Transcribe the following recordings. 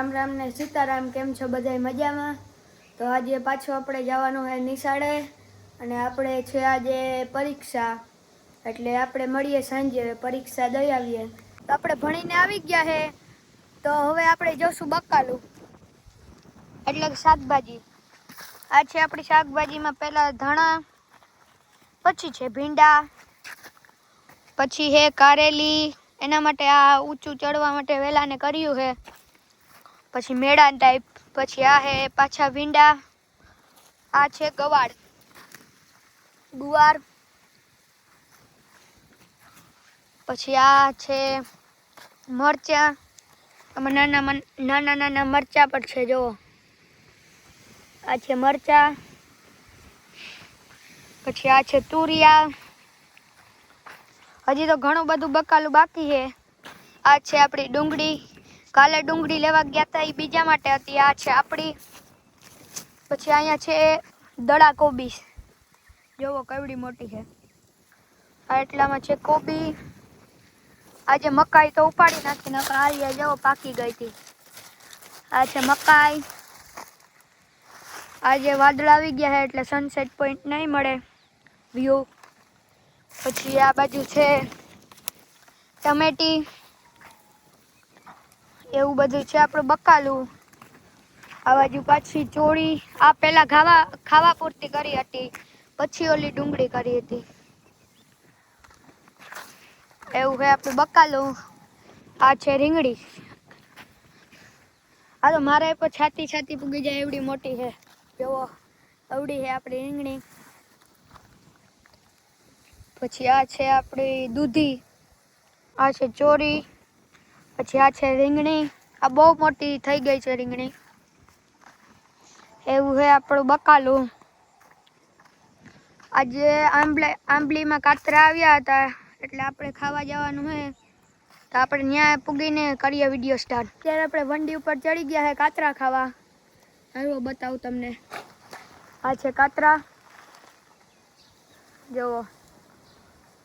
રામ રામ ને સીતારામ. કેમ છો બધાય મજામાં? તો આજે પાછું આપણે જવાનું છે નિશાળે અને આપણે છે આજે પરીક્ષા, એટલે આપણે મળીએ સાંજે. પરીક્ષા દઈ આવીએ. તો આપણે ભણીને આવી ગયા છે, તો હવે આપણે જોશું બકાલું એટલે કે શાકભાજી. આ છે આપણી શાકભાજીમાં પહેલા ધાણા, પછી છે ભીંડા, પછી છે કારેલી. એના માટે આ ઊંચું ચડવા માટે વેલાને કર્યું છે. પછી મેળા ટાઈપ. પછી આ હે પાછા ભીંડા. આ છે ગવાર, ગુવાર. પછી આ છે મરચા. આમાં નાના નાના મરચા પણ છે, જુઓ. આ છે મરચા. પછી આ છે તુરિયા. હજી તો ઘણું બધું બકાલું બાકી છે. આ છે આપણી ડુંગળી. કાલે ડુંગળી લેવા ગયા હતા, એ બીજા માટે હતી. આ છે આપણી. પછી અહીંયા છે દડા કોબી, જોવો કેવડી મોટી છે. આ એટલામાં છે કોબી. આજે મકાઈ તો ઉપાડી નાખી, નકર આ જવો પાકી ગઈ હતી. આ છે મકાઈ. આજે વાદળ આવી ગયા છે એટલે સનસેટ પોઈન્ટ નહીં મળે વ્યૂ. પછી આ બાજુ છે ટમેટી. એવું બધું છે આપણું બકાલું. આ બાજુ પાછી ચોળી. આ પેલા ખાવા પૂરતી કરી હતી, પછી ઓલી ડુંગળી કરી હતી. એવું છે આપણું બકાલું. આ છે રીંગણી. આ તો મારે પણ છાતી પૂગી જાય એવડી મોટી છે, જોવો. અવડી છે આપણી રીંગણી. પછી આ છે આપણી દૂધી. આ છે ચોરી. પછી આ છે રીંગણી. આ બહુ મોટી થઈ ગઈ છે રીંગણી. એવું છે આપણું બકાલું. આજે આંબલીમાં કાતરા આવ્યા હતા, એટલે આપણે ખાવા જવાનું છે. તો આપણે ત્યાં પૂગીને કરીએ વિડીયો સ્ટાર્ટ. અત્યારે આપણે વંડી ઉપર ચડી ગયા છે કાતરા ખાવા. હાલો બતાવું તમને. આ છે કાતરા, જુઓ.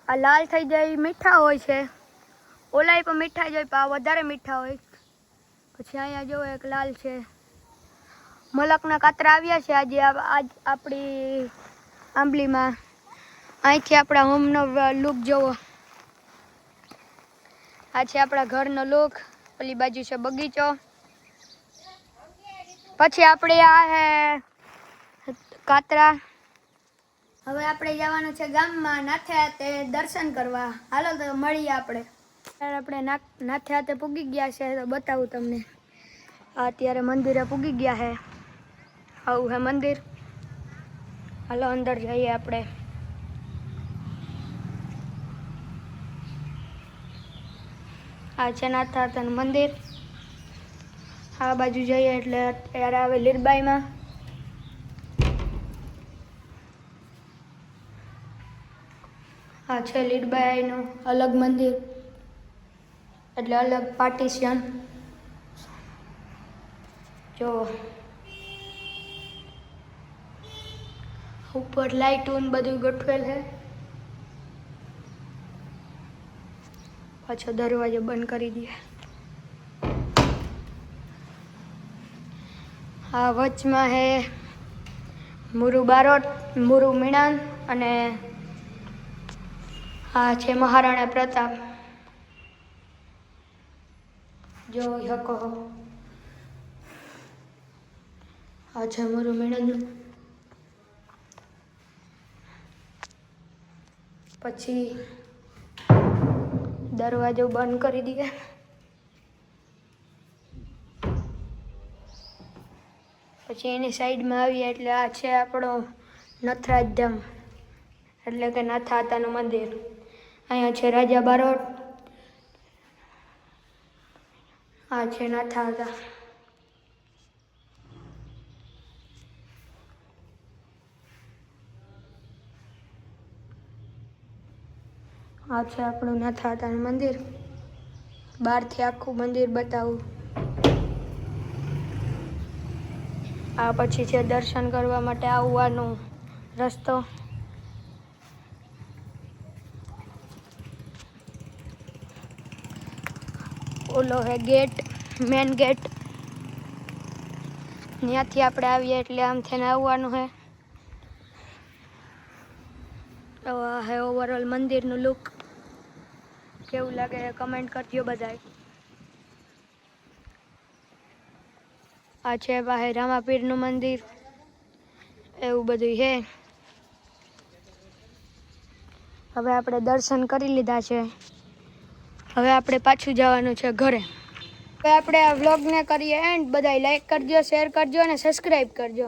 આ લાલ થઈ જાય મીઠા હોય છે, ઓલાય પણ મીઠા જ હોય, પણ આ વધારે મીઠા હોય. પછી અહીંયા જુઓ એક લાલ છે. મલકના કાતરા આવ્યા છે આજે આપણી આંબલીમાં. અહીંથી આપણા હોમનો લુક જોવો. આ છે આપણા ઘરનો લુક. ઓલી બાજુ છે બગીચો. પછી આપણે આ હે કાતરા. હવે આપણે જવાનું છે ગામમાં નાથે હાથે દર્શન કરવા. હાલો તો મળીએ આપણે. આપણે નાથે હાથે પૂગી ગયા છે, તો બતાવું તમને. અત્યારે મંદિરે પૂગી ગયા છે. આવું હે મંદિર. હાલો અંદર જઈએ આપણે. આ છે નાથે હાથેનું મંદિર. આ બાજુ જઈએ એટલે અત્યારે આવે લીરબાઈમાં. આ છે લીરબાઈનું અલગ મંદિર, એટલે અલગ પાર્ટીશન. જો ઉપર લાઇટું બધું ગોઠવેલ છે. પાછો દરવાજો બંધ કરી દઈએ. આ વચમાં હે મુરુ બારોટ, મુરુ મીણાન, અને આ છે મહારાણા પ્રતાપ. જોઈ શકો. આ છે મુરુ મીણાન. પછી દરવાજો બંધ કરી દઈએ. પછી એની સાઈડમાં આવીએ એટલે આ છે આપણો નથરાજ ધામ, એટલે કે નાથા હાથાનું મંદિર. અહીંયા છે રાજા બારોટ. આ છે નાથા હાથા. આ છે આપણું નાથા હાથાનું મંદિર. બહારથી આખું મંદિર બતાવું. આ પછી છે દર્શન કરવા માટે આવવાનો રસ્તો. ઓલો હે ગેટ, મેન ગેટ. ત્યાંથી આપણે આવીએ એટલે આમ થઈને આવવાનું છે. આ હે ઓવરઓલ મંદિરનું લુક. કેવું લાગે કમેન્ટ કરજો બધાય. આ છે પાસે રામાપીરનું મંદિર, એવું બધું છે. હવે આપણે દર્શન કરી લીધા છે. હવે આપણે પાછું જવાનું છે ઘરે. હવે આપણે આ વ્લોગને કરીએ એન્ડ. બધાય લાઈક કરજો, શેર કરજો અને સબસ્ક્રાઈબ કરજો.